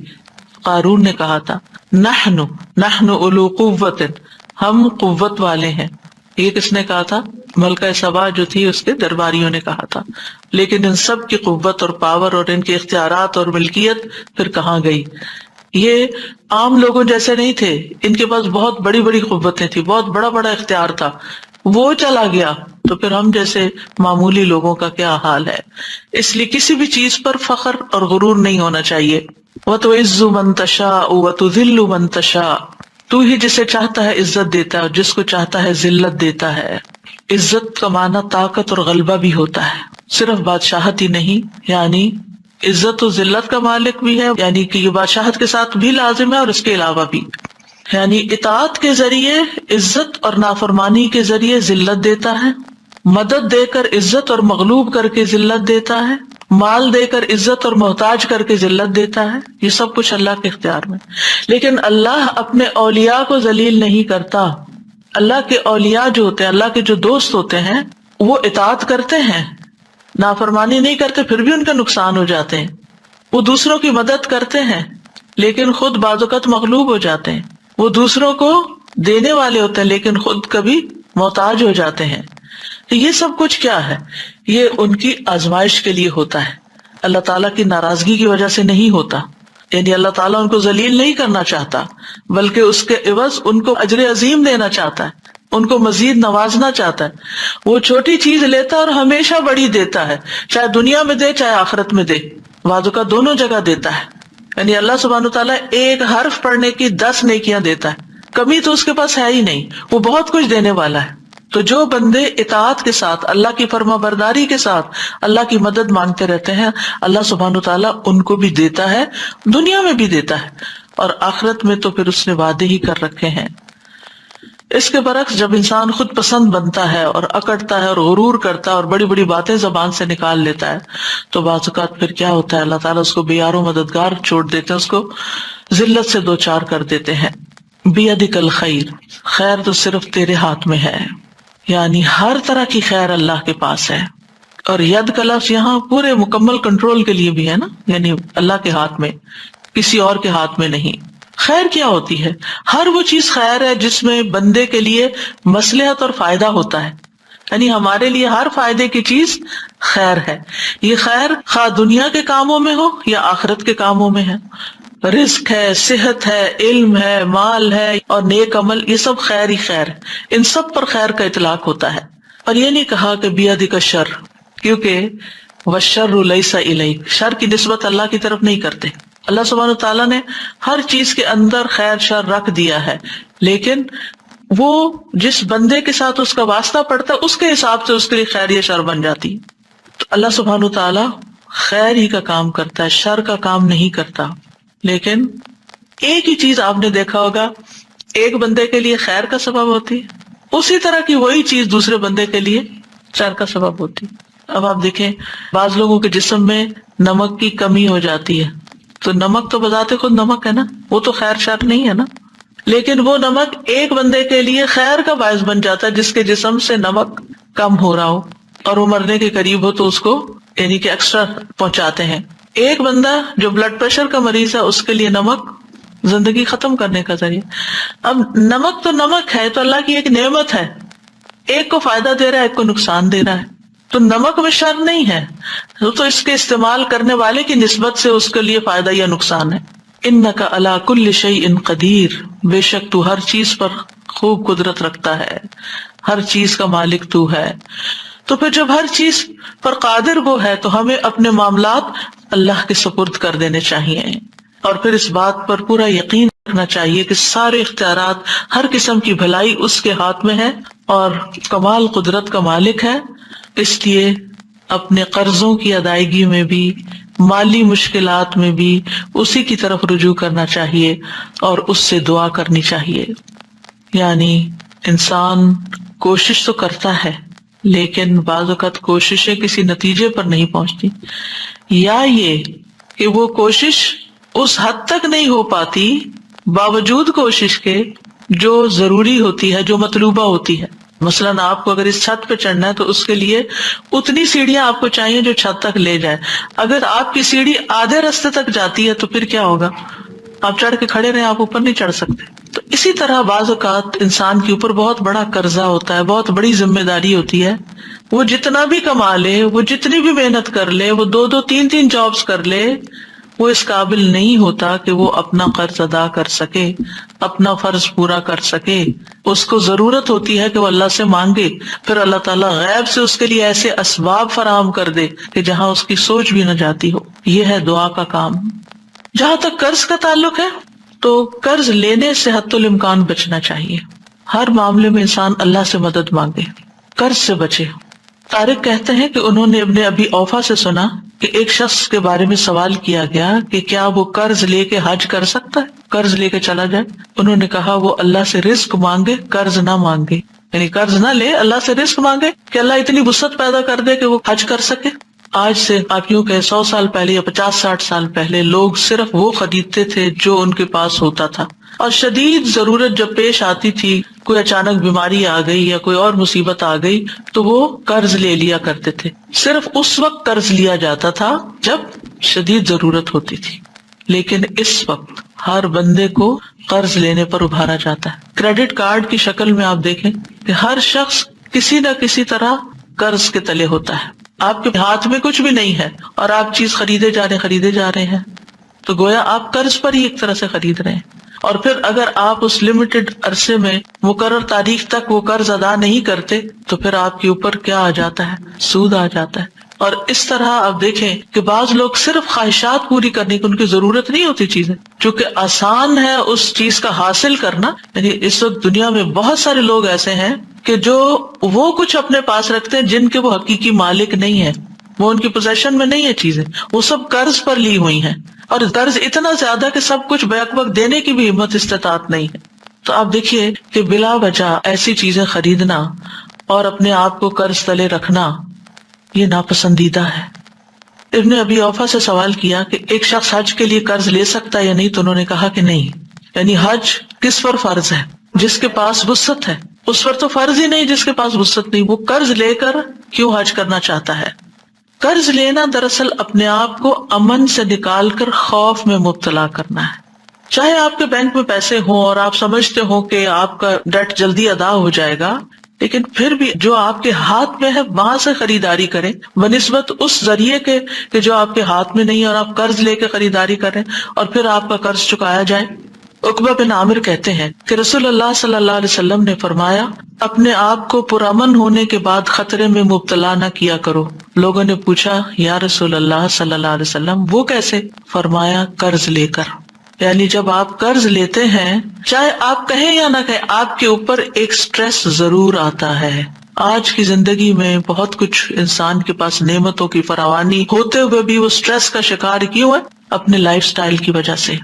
قارون نے کہا تھا۔ نحن اولو قوت، ہم قوت والے ہیں، یہ کس نے کہا تھا؟ ملکہ سبا جو تھی اس کے درباریوں نے کہا تھا۔ لیکن ان سب کی قوت اور پاور اور ان کے اختیارات اور ملکیت پھر کہاں گئی؟ یہ عام لوگوں جیسے نہیں تھے، ان کے پاس بہت بڑی بڑی قوتیں تھی، بہت بڑا بڑا اختیار تھا، وہ چلا گیا تو پھر ہم جیسے معمولی لوگوں کا کیا حال ہے۔ اس لیے کسی بھی چیز پر فخر اور غرور نہیں ہونا چاہیے۔ وَتُعِزُّ مَن تَشَاءُ وَتُذِلُّ مَن تَشَاءُ، تو ہی جسے چاہتا ہے عزت دیتا ہے اور جس کو چاہتا ہے ذلت دیتا ہے۔ عزت کا معنی طاقت اور غلبہ بھی ہوتا ہے، صرف بادشاہت ہی نہیں، یعنی عزت و ذلت کا مالک بھی ہے، یعنی کہ یہ بادشاہت کے ساتھ بھی لازم ہے اور اس کے علاوہ بھی، یعنی اطاعت کے ذریعے عزت اور نافرمانی کے ذریعے ذلت دیتا ہے، مدد دے کر عزت اور مغلوب کر کے ذلت دیتا ہے، مال دے کر عزت اور محتاج کر کے ذلت دیتا ہے، یہ سب کچھ اللہ کے اختیار میں۔ لیکن اللہ اپنے اولیاء کو ذلیل نہیں کرتا۔ اللہ کے اولیاء جو ہوتے ہیں، اللہ کے جو دوست ہوتے ہیں، وہ اطاعت کرتے ہیں، نافرمانی نہیں کرتے، پھر بھی ان کا نقصان ہو جاتے ہیں۔ وہ دوسروں کی مدد کرتے ہیں لیکن خود بعض اوقات مغلوب ہو جاتے ہیں۔ وہ دوسروں کو دینے والے ہوتے ہیں لیکن خود کبھی محتاج ہو جاتے ہیں۔ یہ سب کچھ کیا ہے؟ یہ ان کی آزمائش کے لیے ہوتا ہے، اللہ تعالیٰ کی ناراضگی کی وجہ سے نہیں ہوتا۔ یعنی اللہ تعالیٰ ان کو ذلیل نہیں کرنا چاہتا، بلکہ اس کے عوض ان کو اجر عظیم دینا چاہتا ہے، ان کو مزید نوازنا چاہتا ہے۔ وہ چھوٹی چیز لیتا ہے اور ہمیشہ بڑی دیتا ہے، چاہے دنیا میں دے چاہے آخرت میں دے، بعض اوقات دونوں جگہ دیتا ہے۔ یعنی اللہ سبحانہ تعالیٰ ایک حرف پڑھنے کی 10 نیکیاں دیتا ہے، کمی تو اس کے پاس ہے ہی نہیں، وہ بہت کچھ دینے والا ہے۔ تو جو بندے اطاعت کے ساتھ، اللہ کی فرما برداری کے ساتھ اللہ کی مدد مانگتے رہتے ہیں، اللہ سبحانہ تعالیٰ ان کو بھی دیتا ہے، دنیا میں بھی دیتا ہے، اور آخرت میں تو پھر اس نے وعدے ہی کر رکھے ہیں۔ اس کے برعکس جب انسان خود پسند بنتا ہے اور اکڑتا ہے اور غرور کرتا ہے اور بڑی بڑی باتیں زبان سے نکال لیتا ہے، تو بعض اوقات پھر کیا ہوتا ہے، اللہ تعالیٰ اس کو بے یار و مددگار چھوڑ دیتے ہیں، اس کو ذلت سے دوچار کر دیتے ہیں۔ بیدک الخیر، خیر تو صرف تیرے ہاتھ میں ہے، یعنی ہر طرح کی خیر اللہ کے پاس ہے۔ اور ید کا لفظ یہاں پورے مکمل کنٹرول کے لیے بھی ہے نا، یعنی اللہ کے ہاتھ میں، کسی اور کے ہاتھ میں نہیں۔ خیر کیا ہوتی ہے؟ ہر وہ چیز خیر ہے جس میں بندے کے لیے مصلحت اور فائدہ ہوتا ہے، یعنی ہمارے لیے ہر فائدے کی چیز خیر ہے۔ یہ خیر خواہ دنیا کے کاموں میں ہو یا آخرت کے کاموں میں ہے، رزق ہے، صحت ہے، علم ہے، مال ہے اور نیک عمل، یہ سب خیر ہی خیر ہے، ان سب پر خیر کا اطلاق ہوتا ہے۔ اور یہ نہیں کہا کہ بیدک الشر، کیونکہ والشر لیس الیک، شر کی نسبت اللہ کی طرف نہیں کرتے۔ اللہ سبحانہ تعالیٰ نے ہر چیز کے اندر خیر شر رکھ دیا ہے، لیکن وہ جس بندے کے ساتھ اس کا واسطہ پڑتا ہے اس کے حساب سے اس کے لیے خیر یا شر بن جاتی ہے۔ تو اللہ سبحانہ تعالیٰ خیر ہی کا کام کرتا ہے، شر کا کام نہیں کرتا. لیکن ایک ہی چیز آپ نے دیکھا ہوگا، ایک بندے کے لیے خیر کا سبب ہوتی ہے، اسی طرح کی وہی چیز دوسرے بندے کے لیے شر کا سبب ہوتی. اب آپ دیکھیں بعض لوگوں کے جسم میں نمک کی کمی ہو جاتی ہے، تو نمک تو بذات خود نمک ہے نا، وہ تو خیر شر نہیں ہے نا، لیکن وہ نمک ایک بندے کے لیے خیر کا باعث بن جاتا ہے جس کے جسم سے نمک کم ہو رہا ہو اور وہ مرنے کے قریب ہو تو اس کو یعنی کہ ایکسٹرا پہنچاتے ہیں. ایک بندہ جو بلڈ پریشر کا مریض ہے اس کے لیے نمک زندگی ختم کرنے کا ذریعہ. اب نمک تو نمک ہے، تو اللہ کی ایک نعمت ہے، ایک کو فائدہ دے رہا ہے ایک کو نقصان دے رہا ہے، تو نمک میں شر نہیں ہے، تو اس کے استعمال کرنے والے کی نسبت سے اس کے لیے فائدہ یا نقصان ہے. انک علی کل شیء قدیر، بے شک تو ہر چیز پر خوب قدرت رکھتا ہے، ہر چیز کا مالک تو ہے. تو پھر جب ہر چیز پر قادر وہ ہے تو ہمیں اپنے معاملات اللہ کے سپرد کر دینے چاہیے، اور پھر اس بات پر پورا یقین رکھنا چاہیے کہ سارے اختیارات، ہر قسم کی بھلائی اس کے ہاتھ میں ہے اور کمال قدرت کا مالک ہے. اس لیے اپنے قرضوں کی ادائیگی میں بھی، مالی مشکلات میں بھی اسی کی طرف رجوع کرنا چاہیے اور اس سے دعا کرنی چاہیے. یعنی انسان کوشش تو کرتا ہے لیکن بعض اوقات کوششیں کسی نتیجے پر نہیں پہنچتی، یا یہ کہ وہ کوشش اس حد تک نہیں ہو پاتی باوجود کوشش کے جو ضروری ہوتی ہے، جو مطلوبہ ہوتی ہے. مثلاً آپ کو اگر اس چھت پہ چڑھنا ہے تو اس کے لیے اتنی سیڑھیاں آپ کو چاہیے جو چھت تک لے جائے. اگر آپ کی سیڑھی آدھے راستے تک جاتی ہے تو پھر کیا ہوگا؟ آپ چڑھ کے کھڑے رہیں، آپ اوپر نہیں چڑھ سکتے. تو اسی طرح بعض اوقات انسان کے اوپر بہت بڑا قرضہ ہوتا ہے، بہت بڑی ذمہ داری ہوتی ہے. وہ جتنا بھی کما لے، وہ جتنی بھی محنت کر لے، وہ 2 3 جابز کر لے، وہ اس قابل نہیں ہوتا کہ وہ اپنا قرض ادا کر سکے، اپنا فرض پورا کر سکے. اس کو ضرورت ہوتی ہے کہ وہ اللہ سے مانگے، پھر اللہ تعالیٰ غیب سے اس کے لیے ایسے اسباب فراہم کر دے کہ جہاں اس کی سوچ بھی نہ جاتی ہو. یہ ہے دعا کا کام. جہاں تک قرض کا تعلق ہے تو قرض لینے سے حتی الامکان بچنا چاہیے. ہر معاملے میں انسان اللہ سے مدد مانگے، قرض سے بچے. طارق کہتے ہیں کہ انہوں نے ابن ابی اوفا سے سنا کہ ایک شخص کے بارے میں سوال کیا گیا کہ کیا وہ قرض لے کے حج کر سکتا ہے، قرض لے کے چلا جائے. انہوں نے کہا وہ اللہ سے رزق مانگے، قرض نہ مانگے. یعنی قرض نہ لے، اللہ سے رزق مانگے کہ اللہ اتنی وسعت پیدا کر دے کہ وہ حج کر سکے. آج سے آپ یوں کہ 100 سال پہلے یا 50-60 سال پہلے لوگ صرف وہ خریدتے تھے جو ان کے پاس ہوتا تھا، اور شدید ضرورت جب پیش آتی تھی، کوئی اچانک بیماری آ گئی یا کوئی اور مصیبت آ گئی تو وہ قرض لے لیا کرتے تھے. صرف اس وقت قرض لیا جاتا تھا جب شدید ضرورت ہوتی تھی، لیکن اس وقت ہر بندے کو قرض لینے پر ابھارا جاتا ہے. کریڈٹ کارڈ کی شکل میں آپ دیکھیں کہ ہر شخص کسی نہ کسی طرح قرض کے تلے ہوتا ہے. آپ کے ہاتھ میں کچھ بھی نہیں ہے اور آپ چیز خریدے جا رہے ہیں تو گویا آپ قرض پر ہی ایک طرح سے خرید رہے ہیں. اور پھر اگر آپ اس لمیٹڈ عرصے میں مقرر تاریخ تک وہ قرض ادا نہیں کرتے تو پھر آپ کے اوپر کیا آ جاتا ہے؟ سود آ جاتا ہے. اور اس طرح آپ دیکھیں کہ بعض لوگ صرف خواہشات پوری کرنے کی، ان کی ضرورت نہیں ہوتی چیزیں، چونکہ آسان ہے اس چیز کا حاصل کرنا. یعنی اس وقت دنیا میں بہت سارے لوگ ایسے ہیں کہ جو وہ کچھ اپنے پاس رکھتے ہیں جن کے وہ حقیقی مالک نہیں ہیں، وہ ان کی پوزیشن میں نہیں ہے چیزیں، وہ سب قرض پر لی ہوئی ہیں، اور قرض اتنا زیادہ کہ سب کچھ بیک وقت دینے کی بھی ہمت استطاعت نہیں ہے. تو آپ دیکھیے کہ بلا وجہ ایسی چیزیں خریدنا اور اپنے آپ کو قرض تلے رکھنا یہ ناپسندیدہ ہے. ابن ابی اوفا سے سوال کیا کہ ایک شخص حج کے لیے قرض لے سکتا ہے یا نہیں، تو انہوں نے کہا کہ نہیں. یعنی حج کس پر فرض ہے؟ جس کے پاس وسعت ہے. اس پر تو فرض ہی نہیں جس کے پاس وسعت نہیں. وہ قرض لے کر کیوں حج کرنا چاہتا ہے؟ قرض لینا دراصل اپنے آپ کو امن سے نکال کر خوف میں مبتلا کرنا ہے. چاہے آپ کے بینک میں پیسے ہوں اور آپ سمجھتے ہو کہ آپ کا ڈیٹ جلدی ادا ہو جائے گا، لیکن پھر بھی جو آپ کے ہاتھ میں ہے وہاں سے خریداری کریں بنسبت اس ذریعے کے کہ جو آپ کے ہاتھ میں نہیں اور آپ قرض لے کے خریداری کریں اور پھر آپ کا قرض چکایا جائے. عقبہ بن عامر کہتے ہیں کہ رسول اللہ صلی اللہ علیہ وسلم نے فرمایا اپنے آپ کو پرامن ہونے کے بعد خطرے میں مبتلا نہ کیا کرو. لوگوں نے پوچھا یا رسول اللہ صلی اللہ علیہ وسلم وہ کیسے؟ فرمایا قرض لے کر. یعنی جب آپ قرض لیتے ہیں، چاہے آپ کہیں یا نہ کہیں، آپ کے اوپر ایک سٹریس ضرور آتا ہے. آج کی زندگی میں بہت کچھ انسان کے پاس نعمتوں کی فراوانی ہوتے ہوئے بھی وہ سٹریس کا شکار کیوں ہے؟ اپنے لائف سٹائل کی وجہ سے،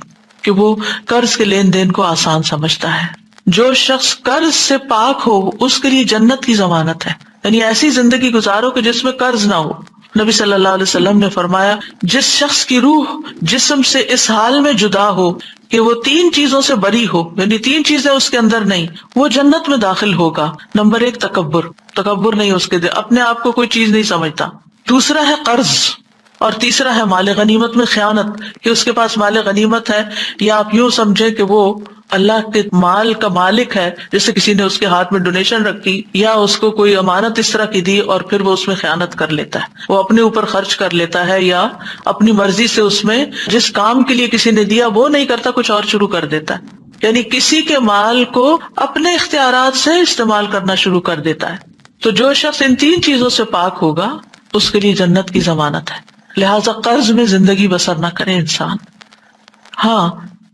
کہ وہ قرض کے لین دین کو آسان سمجھتا ہے۔ جو شخص قرض سے پاک ہو اس کے لیے جنت کی ضمانت ہے، یعنی ایسی زندگی گزارو کہ جس میں قرض نہ ہو۔ نبی صلی اللہ علیہ وسلم نے فرمایا، جس شخص کی روح جسم سے اس حال میں جدا ہو کہ وہ 3 چیزوں سے بری ہو، یعنی 3 چیزیں اس کے اندر نہیں، وہ جنت میں داخل ہوگا۔ نمبر 1 تکبر نہیں اس کے دل، اپنے آپ کو کوئی چیز نہیں سمجھتا۔ دوسرا ہے قرض، اور تیسرا ہے مال غنیمت میں خیانت، کہ اس کے پاس مال غنیمت ہے، یا آپ یوں سمجھے کہ وہ اللہ کے مال کا مالک ہے، جیسے کسی نے اس کے ہاتھ میں ڈونیشن رکھی یا اس کو کوئی امانت اس طرح کی دی اور پھر وہ اس میں خیانت کر لیتا ہے، وہ اپنے اوپر خرچ کر لیتا ہے یا اپنی مرضی سے اس میں جس کام کے لیے کسی نے دیا وہ نہیں کرتا، کچھ اور شروع کر دیتا ہے، یعنی کسی کے مال کو اپنے اختیارات سے استعمال کرنا شروع کر دیتا ہے۔ تو جو شخص ان 3 چیزوں سے پاک ہوگا اس کے لیے جنت کی ضمانت ہے۔ لہٰذا قرض میں زندگی بسر نہ کرے انسان۔ ہاں،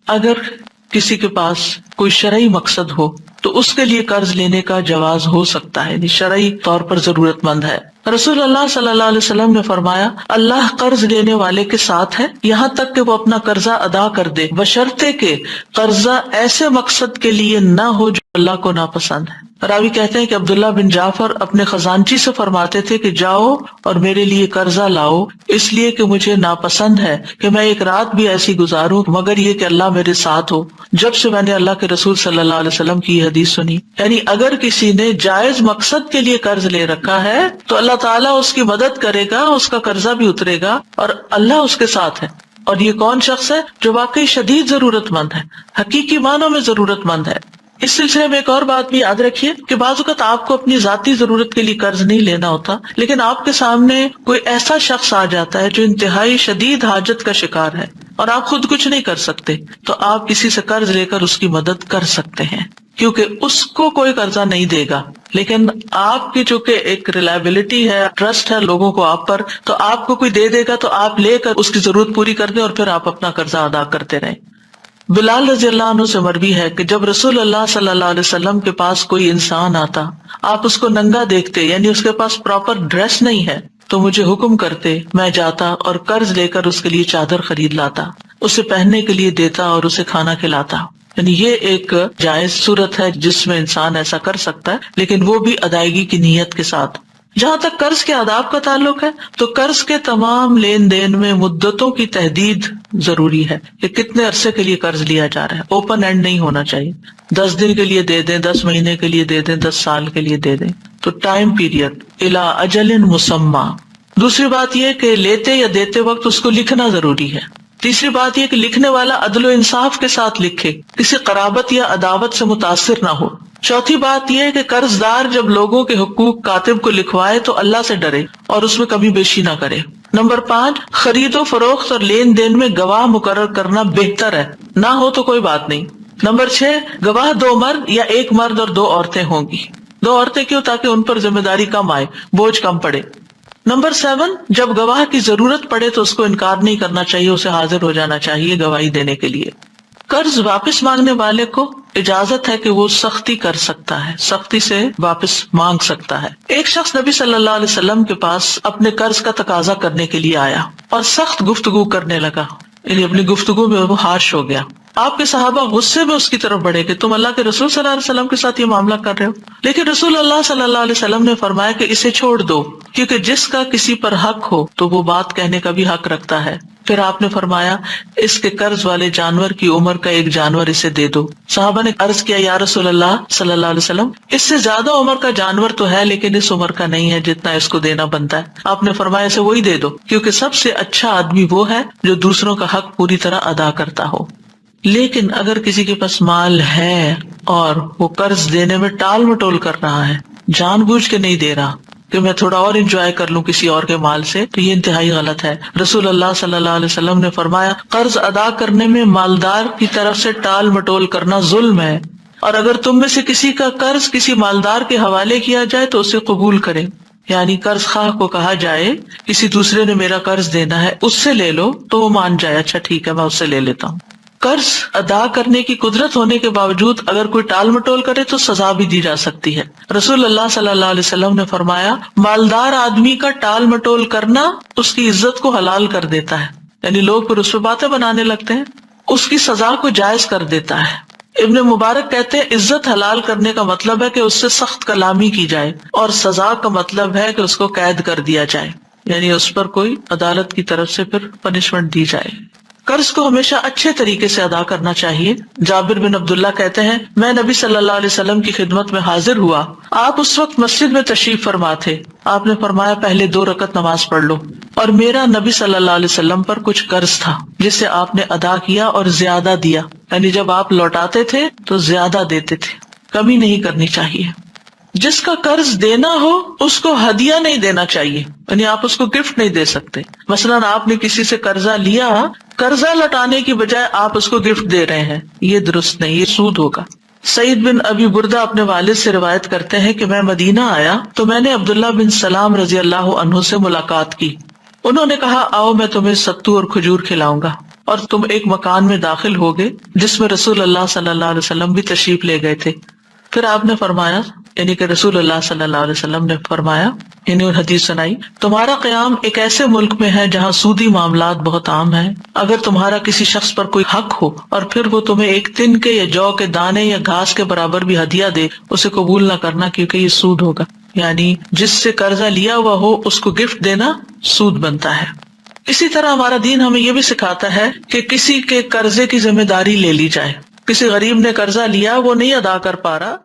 اگر کسی کے پاس کوئی شرعی مقصد ہو تو اس کے لیے قرض لینے کا جواز ہو سکتا ہے، یعنی شرعی طور پر ضرورت مند ہے۔ رسول اللہ صلی اللہ علیہ وسلم نے فرمایا، اللہ قرض لینے والے کے ساتھ ہے یہاں تک کہ وہ اپنا قرضہ ادا کر دے، بشرطے کہ قرضہ ایسے مقصد کے لیے نہ ہو جو اللہ کو ناپسند ہے۔ راوی کہتے ہیں کہ عبداللہ بن جعفر اپنے خزانچی سے فرماتے تھے کہ جاؤ اور میرے لیے قرضہ لاؤ، اس لیے کہ مجھے ناپسند ہے کہ میں ایک رات بھی ایسی گزاروں مگر یہ کہ اللہ میرے ساتھ ہو۔ جب سے میں نے اللہ کے رسول صلی اللہ علیہ وسلم کی یہ حدیث سنی، یعنی اگر کسی نے جائز مقصد کے لیے قرض لے رکھا ہے تو اللہ تعالیٰ اس کی مدد کرے گا، اس کا قرضہ بھی اترے گا اور اللہ اس کے ساتھ ہے۔ اور یہ کون شخص ہے؟ جو واقعی شدید ضرورت مند ہے، حقیقی معنوں میں ضرورت مند ہے۔ اس سلسلے میں ایک اور بات بھی یاد رکھیے کہ بعض اوقات آپ کو اپنی ذاتی ضرورت کے لیے قرض نہیں لینا ہوتا، لیکن آپ کے سامنے کوئی ایسا شخص آ جاتا ہے جو انتہائی شدید حاجت کا شکار ہے اور آپ خود کچھ نہیں کر سکتے، تو آپ کسی سے قرض لے کر اس کی مدد کر سکتے ہیں، کیونکہ اس کو کوئی قرضہ نہیں دے گا، لیکن آپ کی چونکہ ایک ریلائبلٹی ہے، ٹرسٹ ہے لوگوں کو آپ پر، تو آپ کو کوئی دے دے گا تو آپ لے کر اس کی ضرورت پوری کر دیں اور پھر آپ اپنا قرضہ ادا کرتے رہیں۔ بلال رضی اللہ عنہ سے مروی ہے کہ جب رسول اللہ صلی اللہ علیہ وسلم کے پاس کوئی انسان آتا، آپ اس کو ننگا دیکھتے، یعنی اس کے پاس پراپر ڈریس نہیں ہے، تو مجھے حکم کرتے، میں جاتا اور قرض لے کر اس کے لیے چادر خرید لاتا، اسے پہننے کے لیے دیتا اور اسے کھانا کھلاتا۔ یعنی یہ ایک جائز صورت ہے جس میں انسان ایسا کر سکتا ہے، لیکن وہ بھی ادائیگی کی نیت کے ساتھ۔ جہاں تک قرض کے آداب کا تعلق ہے تو قرض کے تمام لین دین میں مدتوں کی تحدید ضروری ہے کہ کتنے عرصے کے لیے قرض لیا جا رہا ہے، اوپن اینڈ نہیں ہونا چاہیے، 10 دن کے لیے دے دیں، 10 مہینے کے لیے دے دیں، 10 سال کے لیے دے دیں، تو ٹائم پیریڈ الی اجل مسمی۔ دوسری بات یہ کہ لیتے یا دیتے وقت اس کو لکھنا ضروری ہے۔ تیسری بات یہ کہ لکھنے والا عدل و انصاف کے ساتھ لکھے، کسی قرابت یا عداوت سے متاثر نہ ہو۔ چوتھی بات یہ ہے کہ قرض دار جب لوگوں کے حقوق کاتب کو لکھوائے تو اللہ سے ڈرے اور اس میں کبھی بیشی نہ کرے۔ نمبر 5، خرید و فروخت اور لین دین میں گواہ مقرر کرنا بہتر ہے، نہ ہو تو کوئی بات نہیں۔ نمبر 6، گواہ 2 مرد یا 1 مرد اور 2 عورتیں ہوں گی۔ 2 عورتیں کیوں؟ تاکہ ان پر ذمہ داری کم آئے، بوجھ کم پڑے۔ نمبر 7، جب گواہ کی ضرورت پڑے تو اس کو انکار نہیں کرنا چاہیے، اسے حاضر ہو جانا چاہیے گواہی دینے کے لیے۔ قرض واپس مانگنے والے کو اجازت ہے کہ وہ سختی کر سکتا ہے، سختی سے واپس مانگ سکتا ہے۔ ایک شخص نبی صلی اللہ علیہ وسلم کے پاس اپنے قرض کا تقاضا کرنے کے لیے آیا اور سخت گفتگو کرنے لگا، یعنی اپنی گفتگو میں وہ ہارش ہو گیا۔ آپ کے صحابہ غصے میں اس کی طرف بڑھے کہ تم اللہ کے رسول صلی اللہ علیہ وسلم کے ساتھ یہ معاملہ کر رہے ہو، لیکن رسول اللہ صلی اللہ علیہ وسلم نے فرمایا کہ اسے چھوڑ دو، کیونکہ جس کا کسی پر حق ہو تو وہ بات کہنے کا بھی حق رکھتا ہے۔ پھر آپ نے فرمایا اس کے قرض والے جانور کی عمر کا 1 جانور اسے دے دو۔ صحابہ نے عرض کیا یا رسول اللہ صلی اللہ علیہ وسلم، اس سے زیادہ عمر کا جانور تو ہے لیکن اس عمر کا نہیں ہے جتنا اس کو دینا بنتا ہے۔ آپ نے فرمایا اسے وہی دے دو، کیونکہ سب سے اچھا آدمی وہ ہے جو دوسروں کا حق پوری طرح ادا کرتا ہو۔ لیکن اگر کسی کے پاس مال ہے اور وہ قرض دینے میں ٹال مٹول کر رہا ہے، جان بوجھ کے نہیں دے رہا کہ میں تھوڑا اور انجوائے کر لوں کسی اور کے مال سے، تو یہ انتہائی غلط ہے۔ رسول اللہ صلی اللہ علیہ وسلم نے فرمایا قرض ادا کرنے میں مالدار کی طرف سے ٹال مٹول کرنا ظلم ہے، اور اگر تم میں سے کسی کا قرض کسی مالدار کے حوالے کیا جائے تو اسے قبول کرے، یعنی قرض خواہ کو کہا جائے کسی دوسرے نے میرا قرض دینا ہے، اس سے لے لو، تو وہ مان جائے اچھا ٹھیک ہے میں اس سے لے لیتا ہوں۔ قرض ادا کرنے کی قدرت ہونے کے باوجود اگر کوئی ٹال مٹول کرے تو سزا بھی دی جا سکتی ہے۔ رسول اللہ صلی اللہ علیہ وسلم نے فرمایا مالدار آدمی کا ٹال مٹول کرنا اس کی عزت کو حلال کر دیتا ہے، یعنی لوگ پھر اس پہ باتیں بنانے لگتے ہیں، اس کی سزا کو جائز کر دیتا ہے۔ ابن مبارک کہتے ہیں عزت حلال کرنے کا مطلب ہے کہ اس سے سخت کلامی کی جائے، اور سزا کا مطلب ہے کہ اس کو قید کر دیا جائے، یعنی اس پر کوئی عدالت کی طرف سے پھر پنشمنٹ دی جائے۔ قرض کو ہمیشہ اچھے طریقے سے ادا کرنا چاہیے۔ جابر بن عبداللہ کہتے ہیں میں نبی صلی اللہ علیہ وسلم کی خدمت میں حاضر ہوا، آپ اس وقت مسجد میں تشریف فرما تھے، آپ نے فرمایا پہلے 2 رکعت نماز پڑھ لو، اور میرا نبی صلی اللہ علیہ وسلم پر کچھ قرض تھا جسے آپ نے ادا کیا اور زیادہ دیا، یعنی جب آپ لوٹاتے تھے تو زیادہ دیتے تھے، کمی نہیں کرنی چاہیے۔ جس کا قرض دینا ہو اس کو ہدیہ نہیں دینا چاہیے، یعنی آپ اس کو گفٹ نہیں دے سکتے۔ مثلاً آپ نے کسی سے قرضہ لیا، قرضہ لوٹانے کی بجائے آپ اس کو گفٹ دے رہے ہیں، یہ درست نہیں، یہ سود ہوگا۔ سعید بن ابی بردہ اپنے والد سے روایت کرتے ہیں کہ میں مدینہ آیا تو میں نے عبداللہ بن سلام رضی اللہ عنہ سے ملاقات کی، انہوں نے کہا آؤ میں تمہیں ستو اور کھجور کھلاؤں گا، اور تم ایک مکان میں داخل ہو گئے جس میں رسول اللہ صلی اللہ علیہ وسلم بھی تشریف لے گئے تھے۔ پھر آپ نے فرمایا، یعنی کہ رسول اللہ صلی اللہ علیہ وسلم نے فرمایا، یعنی اور حدیث سنائی، تمہارا قیام ایک ایسے ملک میں ہے جہاں سودی معاملات بہت عام ہیں، اگر تمہارا کسی شخص پر کوئی حق ہو اور پھر وہ تمہیں ایک تن کے یا جو کے دانے یا گھاس کے برابر بھی ہدیہ دے، اسے قبول نہ کرنا کیونکہ یہ سود ہوگا، یعنی جس سے قرضہ لیا ہوا ہو اس کو گفٹ دینا سود بنتا ہے۔ اسی طرح ہمارا دین ہمیں یہ بھی سکھاتا ہے کہ کسی کے قرضے کی ذمہ داری لے لی جائے۔ کسی غریب نے قرضہ لیا، وہ نہیں ادا کر پا رہا،